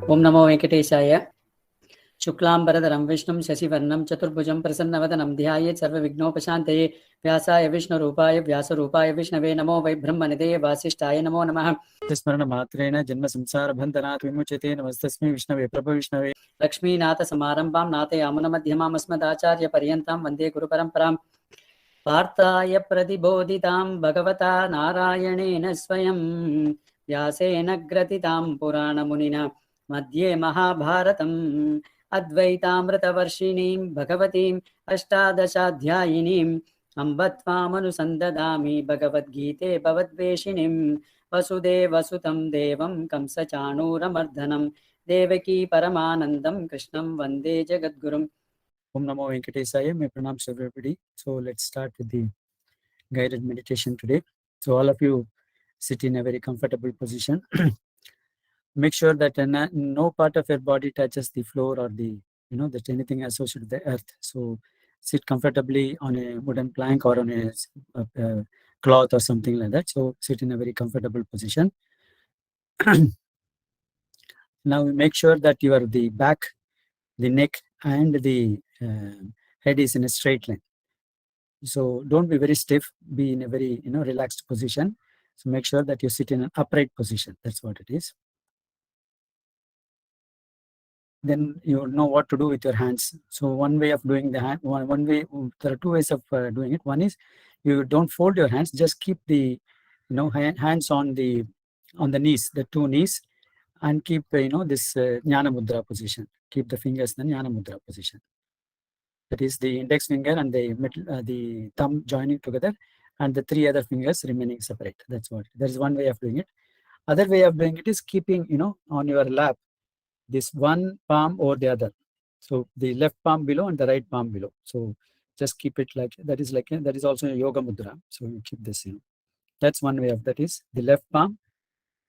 Om Namo Venkatesaya. Shuklambaradharam Vishnum Shasivarnam Chaturbhujam Prasanavadhanam Dhyayet Sarva Vignopashanteye Vyasaya Vishnu Rupaya Vyasa Rupaya Vishnave Namo Vai Brahmanideye Vasishtaya Namo Namaha. Tismarana Matrena Janma Samsara Bandhanat Vimuchate Namastasmi Vishnave Prabha Vishnave Lakshmi Nata Samarambam Nate Amuna Madhyamam Asmadacharya Paryantam Vande Guru Paramparam Partaya Pradibodhitam Bhagavata Narayanena Swayam Vyasena Gratitam Purana Munina Madhye Mahabharatam Advaitamritavarshiniim Bhagavatim Ashtadashadhyayinim Ambatvamanusandadami Bhagavad Gite Bhavadveshinim Vasudeva Sutam Devam Kamsachanuramardanam Devaki Paramanandam Krishnam Vande Jagadgurum. Om Namo Venkatesaya. My pranams to everybody. So let's start with the guided meditation today. So all of you sit in a very comfortable position. Make sure that no part of your body touches the floor or the, that anything associated with the earth. So sit comfortably on a wooden plank or on a cloth or something like that. So sit in a very comfortable position. Now make sure that the back, the neck and the head is in a straight line. So don't be very stiff, be in a very relaxed position. So make sure that you sit in an upright position. That's what it is. Then you know what to do with your hands. So one way of doing the hand, one way, there are two ways of doing it. One is you don't fold your hands, just keep the hands on the knees, the two knees, and keep this Jnana Mudra position. Keep the fingers in the Jnana Mudra position. That is the index finger and the thumb joining together, and the three other fingers remaining separate. That's what. There is one way of doing it. Other way of doing it is keeping on your lap this one palm over the other. So the left palm below and the right palm below. So just keep it like that. That is also a yoga mudra. So you keep this. That's one way of that is the left palm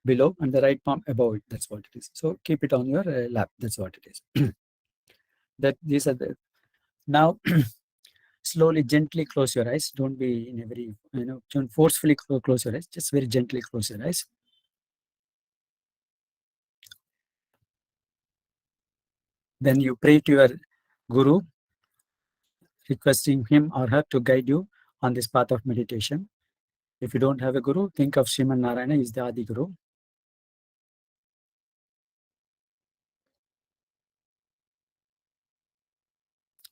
below and the right palm above it. That's what it is. So keep it on your lap. That's what it is. These are the. Now slowly, gently close your eyes. Don't be in a very don't forcefully close your eyes. Just very gently close your eyes. Then you pray to your Guru, requesting him or her to guide you on this path of meditation. If you don't have a Guru, think of Sriman Narayana is the Adi Guru.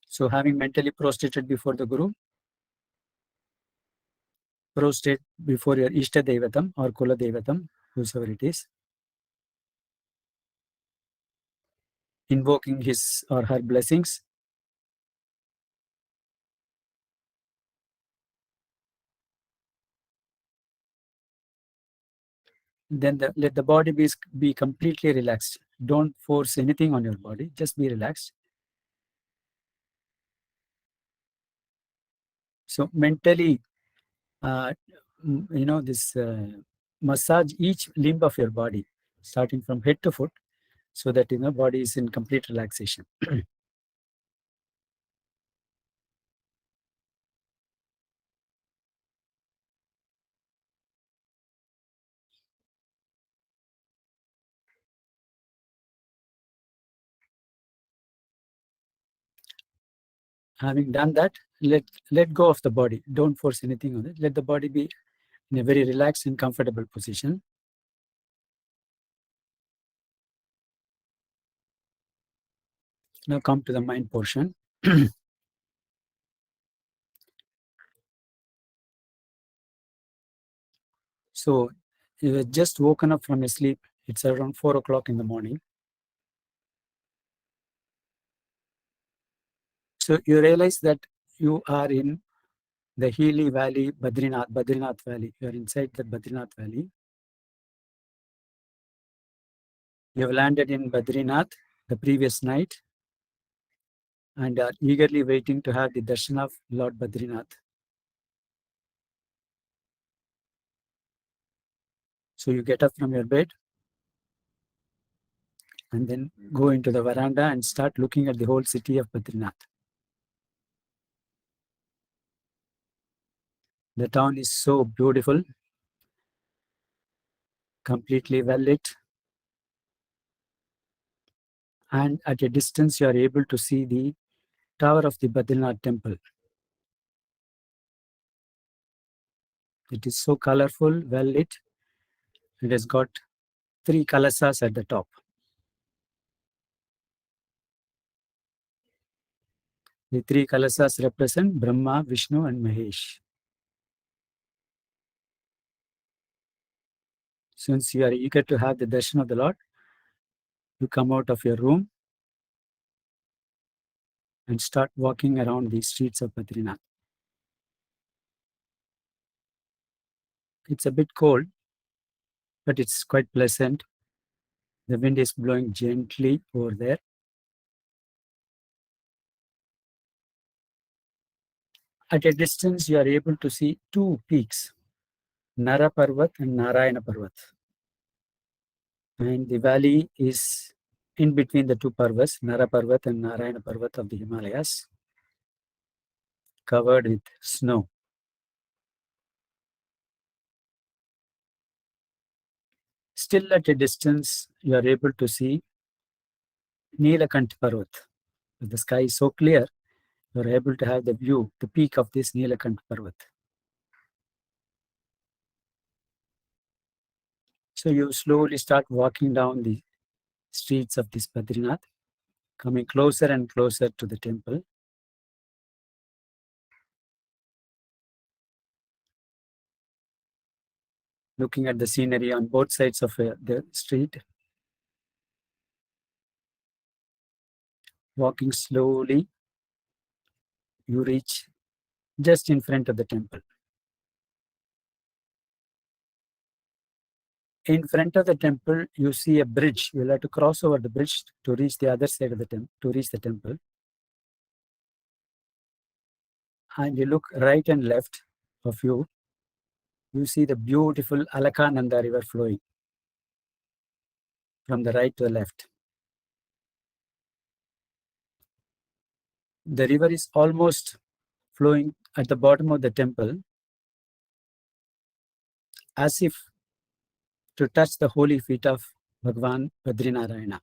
So having mentally prostrated before the Guru, prostrate before your Ishta Devatam or Kula Devatam, whosoever it is, invoking his or her blessings. Then let the body be completely relaxed. Don't force anything on your body. Just be relaxed. So mentally, massage each limb of your body, starting from head to foot, so that body is in complete relaxation. Having done that, let go of the body. Don't force anything on it. Let the body be in a very relaxed and comfortable position. Now come to the mind portion. So you have just woken up from your sleep. It's around 4 o'clock in the morning. So you realize that you are in the Healy Valley, Badrinath Valley. You are inside the Badrinath Valley. You have landed in Badrinath the previous night and are eagerly waiting to have the darshan of Lord Badrinath. So you get up from your bed and then go into the veranda and start looking at the whole city of Badrinath. The town is so beautiful, completely well lit. and at a distance you are able to see the tower of the Badrinath temple. It is so colorful, well lit. It has got 3 kalasas at the top. The 3 kalasas represent Brahma, Vishnu and Mahesh. Since you are eager to have the darshan of the Lord, you come out of your room and start walking around the streets of Badrinath. It's a bit cold, but it's quite pleasant. The wind is blowing gently over there. At a distance, you are able to see 2 peaks, Nara Parvat and Narayana Parvat. And the valley is in between the 2 parvats, Nara Parvat and Narayana Parvat of the Himalayas, covered with snow. Still at a distance, you are able to see Neelakant Parvat. The sky is so clear, you are able to have the view, the peak of this Neelakant Parvat. So you slowly start walking down the streets of this Badrinath, coming closer and closer to the temple. Looking at the scenery on both sides of the street. Walking slowly, you reach just in front of the temple. In front of the temple, you see a bridge. You'll have to cross over the bridge to reach the other side of the temple, to reach the temple. And you look right and left of you, you see the beautiful Alakananda river flowing from the right to the left. The river is almost flowing at the bottom of the temple, as if to touch the holy feet of Bhagavan Badrinarayana.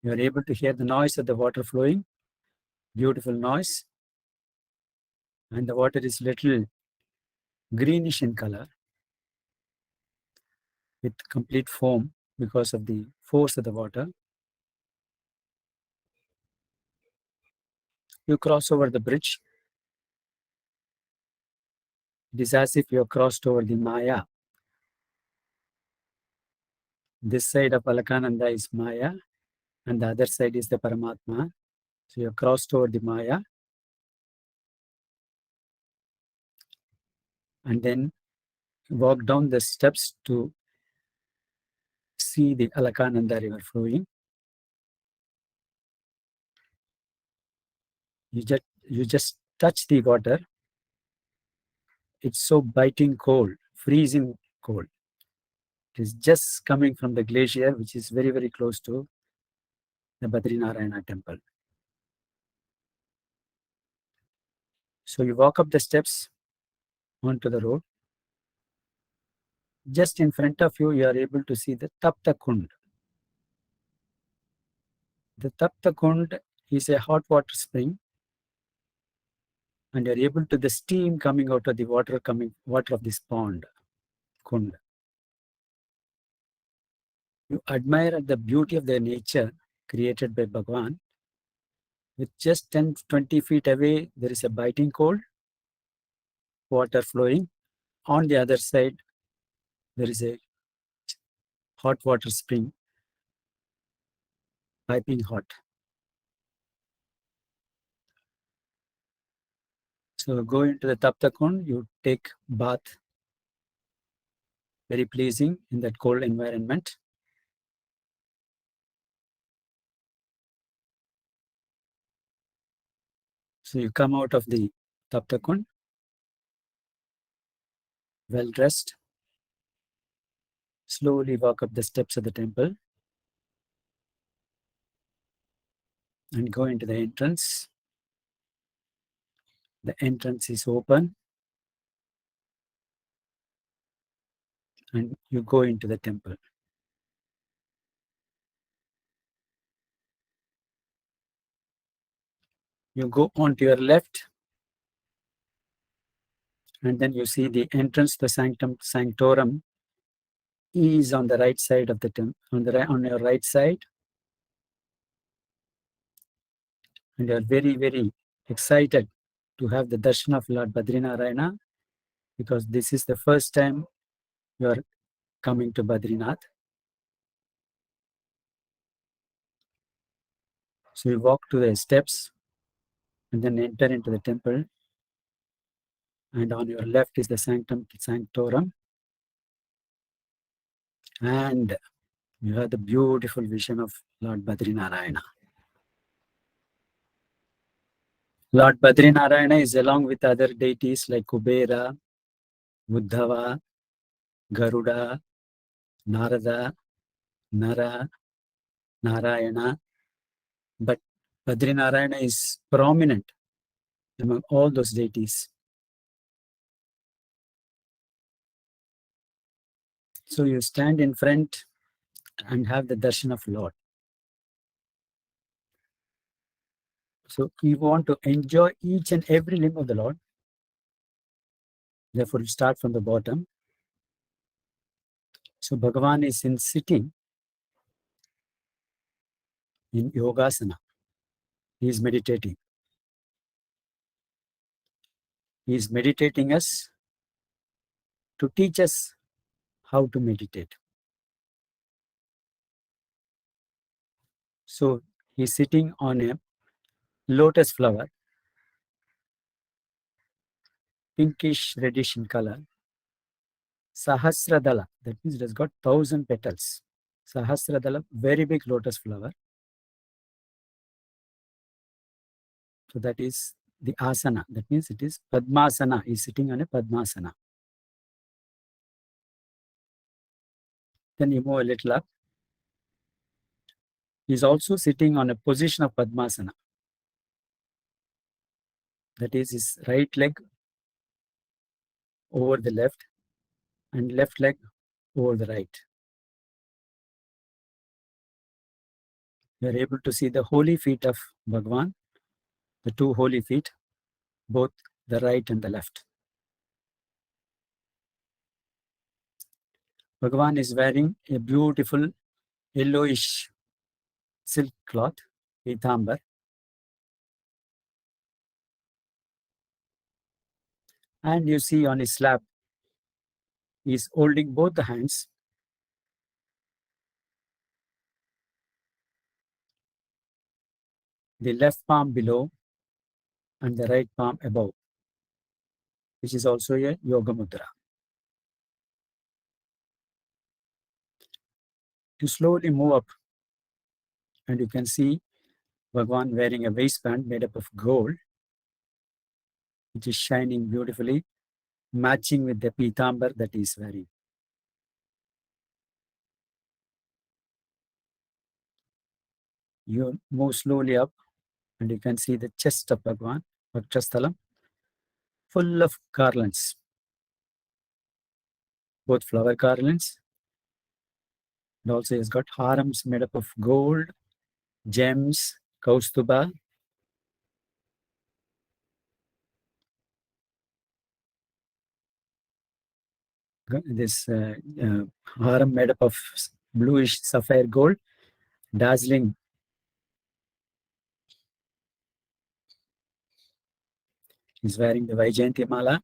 You are able to hear the noise of the water flowing, beautiful noise, and the water is little greenish in color with complete foam because of the force of the water. You cross over the bridge. It is as if you have crossed over the Maya. This side of Alakananda is Maya, and the other side is the Paramatma. So you have crossed over the Maya, and then walk down the steps to see the Alakananda river flowing. You just touch the water. It's so biting cold, freezing cold. It is just coming from the glacier, which is very, very close to the Badrinarayana temple. So you walk up the steps onto the road. Just in front of you, you are able to see the Tapta Kund. The Tapta Kund is a hot water spring, and you are able to the steam coming out of the water of this pond, Kund. You admire the beauty of the nature created by Bhagwan. With just 10 to 20 feet away, there is a biting cold, water flowing. On the other side, there is a hot water spring, piping hot. So go into the Tapta Kund, you take bath, very pleasing in that cold environment. So you come out of the Tapta Kund, well dressed, slowly walk up the steps of the temple and go into the entrance. The entrance is open and you go into the temple. You go on to your left, and then you see the entrance to the sanctum sanctorum is on the right side of the temple, on your right side, and you are very, very excited to have the darshan of Lord Badrinarayana, because this is the first time you are coming to Badrinath. So you walk to the steps and then enter into the temple, and on your left is the sanctum sanctorum, and you have the beautiful vision of Lord Badrinarayana. Lord Badrinarayana is along with other deities like Kubera, Uddhava, Garuda, Narada, Nara, Narayana, but Badrinarayana is prominent among all those deities. So you stand in front and have the darshan of Lord. So you want to enjoy each and every limb of the Lord. Therefore, you start from the bottom. So Bhagavan is in sitting in Yogasana. He is meditating. He is meditating us to teach us how to meditate. So he is sitting on a lotus flower, pinkish reddish in color. Sahasradala, that means it has got 1,000 petals. Sahasradala, very big lotus flower. So that is the asana. That means it is Padmasana. He is sitting on a Padmasana. Then you move a little up. He is also sitting on a position of Padmasana. That is his right leg over the left and left leg over the right. You are able to see the holy feet of Bhagavan, the two holy feet, both the right and the left. Bhagavan is wearing a beautiful yellowish silk cloth, pitambar. And you see on his lap, he is holding both the hands. The left palm below and the right palm above, which is also a yoga mudra. You slowly move up and you can see Bhagavan wearing a waistband made up of gold, which is shining beautifully, matching with the pitambar that he is wearing. You move slowly up and you can see the chest of Bhagavan, Vakshasthalam, full of garlands, both flower garlands, and also he has got harams made up of gold, gems, kaustuba. This haram made up of bluish sapphire gold, dazzling. He's wearing the Vaijayanti Mala.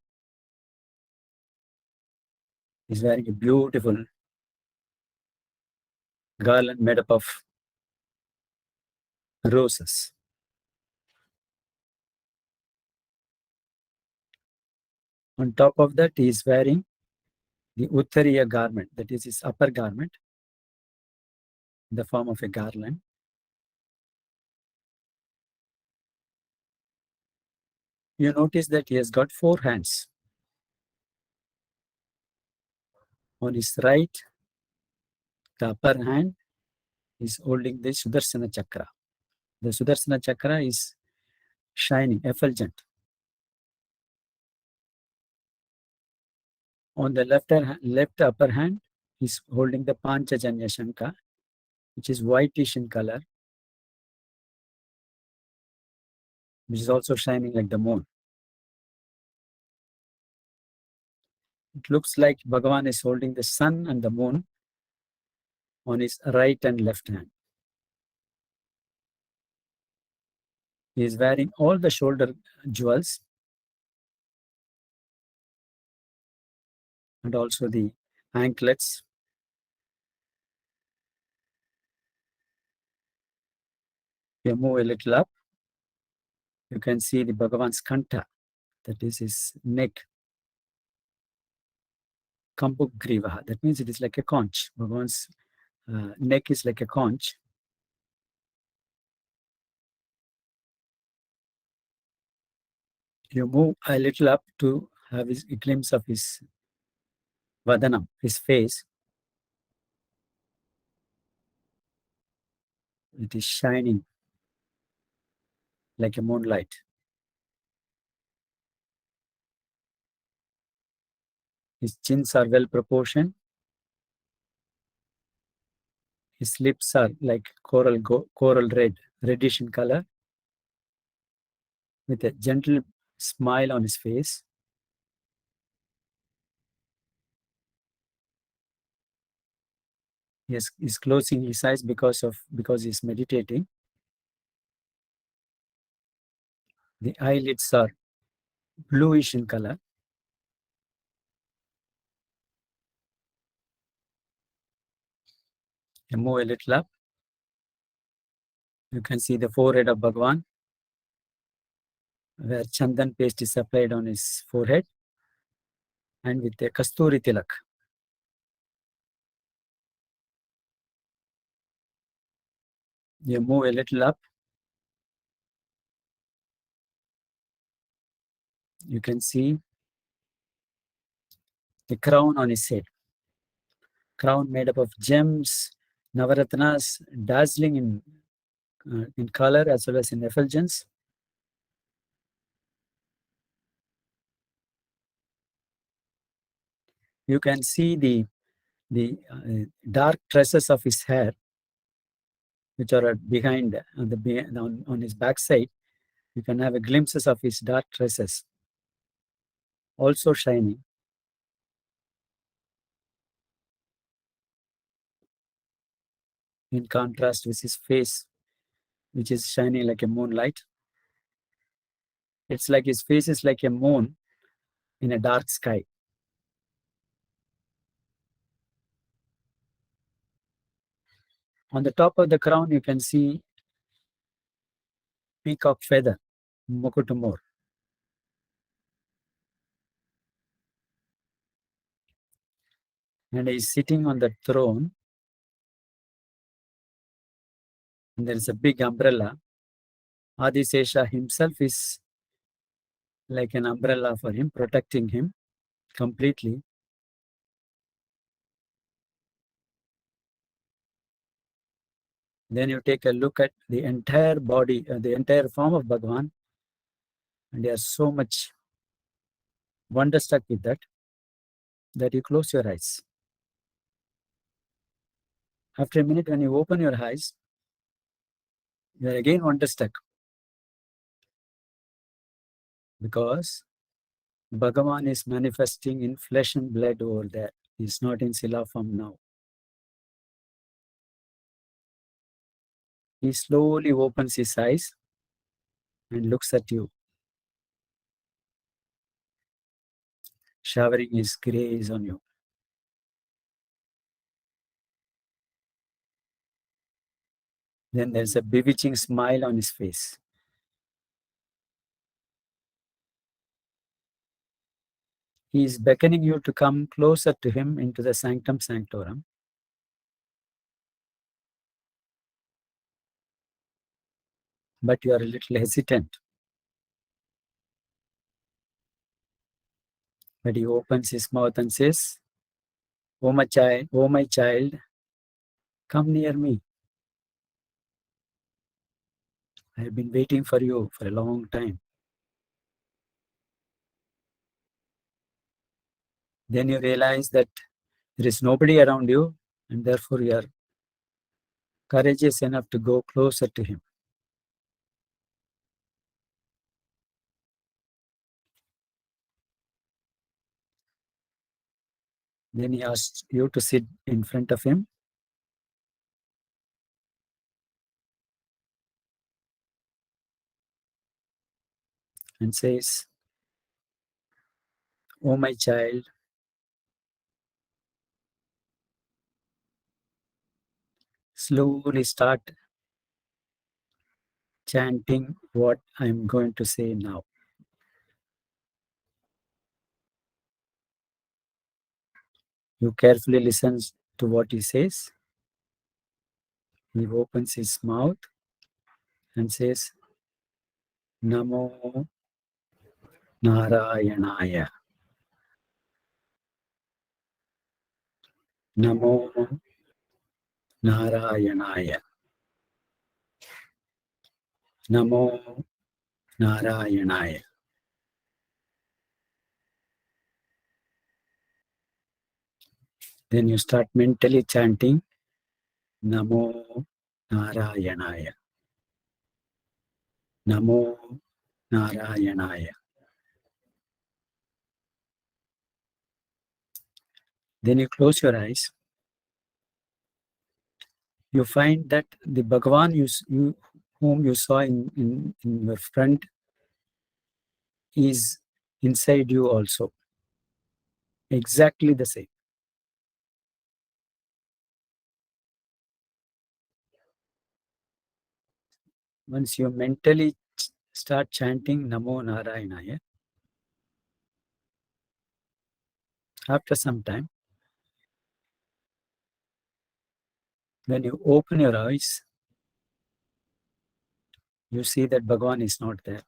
He's wearing a beautiful garland made up of roses. On top of that, he is wearing the Uttariya garment, that is his upper garment, in the form of a garland. You notice that he has got 4 hands. On his right, the upper hand is holding the Sudarsana Chakra. The Sudarsana Chakra is shining, effulgent. On the left upper hand, is holding the Panchajanya Shankha, which is whitish in color. which is also shining like the moon. It looks like Bhagavan is holding the sun and the moon on his right and left hand. He is wearing all the shoulder jewels and also the anklets. You move a little up, you can see the Bhagavan's kanta, that is his neck. Kampuk Grivaha, that means it is like a conch. Bhagavan's neck is like a conch. You move a little up to have a glimpse of his vadanam, his face. It is shining like a moonlight. His chins are well proportioned. His lips are like coral red, reddish in color, with a gentle smile on his face. He's closing his eyes because he's meditating. The eyelids are bluish in color. You move a little up. You can see the forehead of Bhagavan, where chandan paste is applied on his forehead, and with a kasturi tilak. You move a little up. You can see the crown on his head. Crown made up of gems, navaratnas, dazzling in color as well as in effulgence. You can see the dark tresses of his hair, which are behind on his backside. You can have a glimpses of his dark tresses, also shining. In contrast with his face, which is shining like a moonlight. It's like his face is like a moon in a dark sky. On the top of the crown, you can see peacock feather, Mukutumur. And he's sitting on the throne. And there is a big umbrella. Adisesha himself is like an umbrella for him, protecting him completely. Then you take a look at the entire body, the entire form of Bhagavan, and you are so much wonderstruck with that you close your eyes. After a minute, when you open your eyes, you are again wonderstruck, because Bhagavan is manifesting in flesh and blood over there. He is not in Sila form now. He slowly opens his eyes and looks at you, showering his grace on you. Then there's a bewitching smile on his face. He is beckoning you to come closer to him into the sanctum sanctorum. But you are a little hesitant. But he opens his mouth and says, oh my child, come near me. I have been waiting for you for a long time. Then you realize that there is nobody around you, and therefore you are courageous enough to go closer to him. Then he asks you to sit in front of him and says, "Oh my child, slowly start chanting what I'm going to say now." You carefully listen to what he says. He opens his mouth and says, "Namo Narayanaya. Namo Narayanaya. Namo Narayanaya." Then you start mentally chanting Namo Narayanaya. Namo Narayanaya. Then you close your eyes. You find that the Bhagavan whom you saw in your front is inside you also. Exactly the same. Once you mentally start chanting Namo Narayanaya, after some time, when you open your eyes, you see that Bhagavan is not there.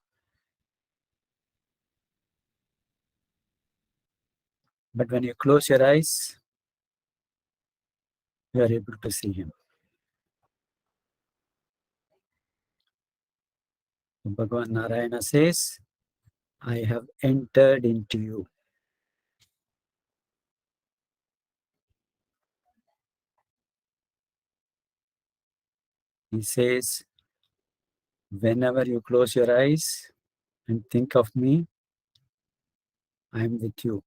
But when you close your eyes, you are able to see him. Bhagavan Narayana says, "I have entered into you." He says, "Whenever you close your eyes and think of me, I am with you."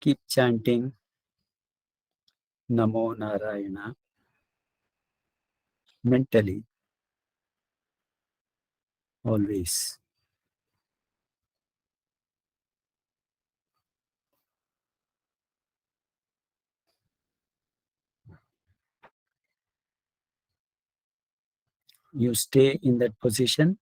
Keep chanting Namo Narayana mentally, always. You stay in that position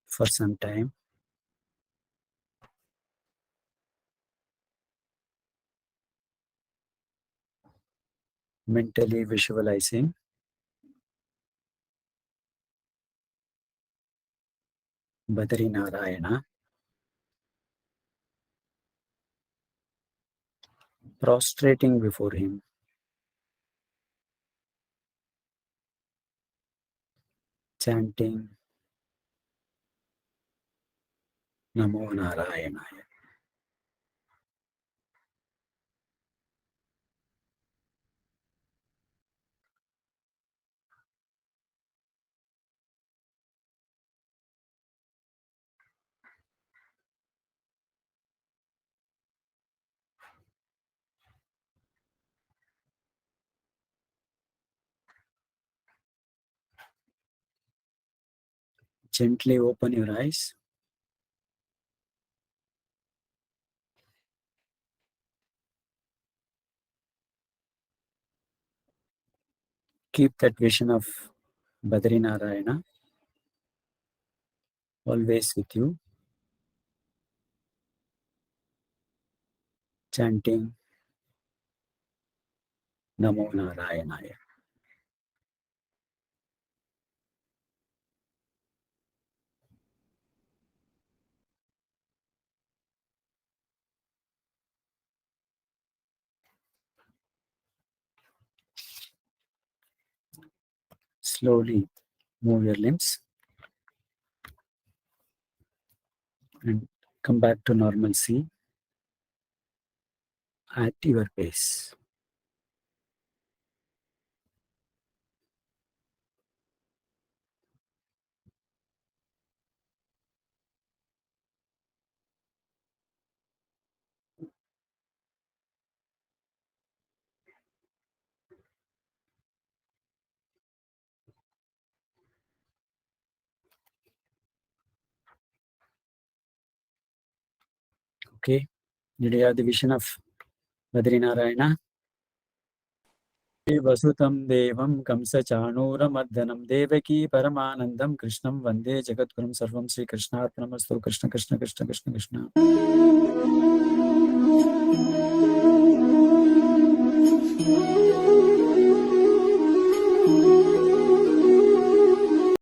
for some time. Mentally visualizing Badri Narayana, prostrating before him, chanting Namo Narayanaya. Gently open your eyes. Keep that vision of Badri Narayana always with you, chanting Namo Narayanaya. Slowly move your limbs and come back to normalcy at your pace. Okay. Did you have the vision of Badrinarayana? Vasutam Devam Kamsa Chanuramardanam Devaki Paramanandam Krishnam Vande Jagatgurum Sarvam Sri Krishna Arpanamastu Krishna Krishna Krishna Krishna Krishna.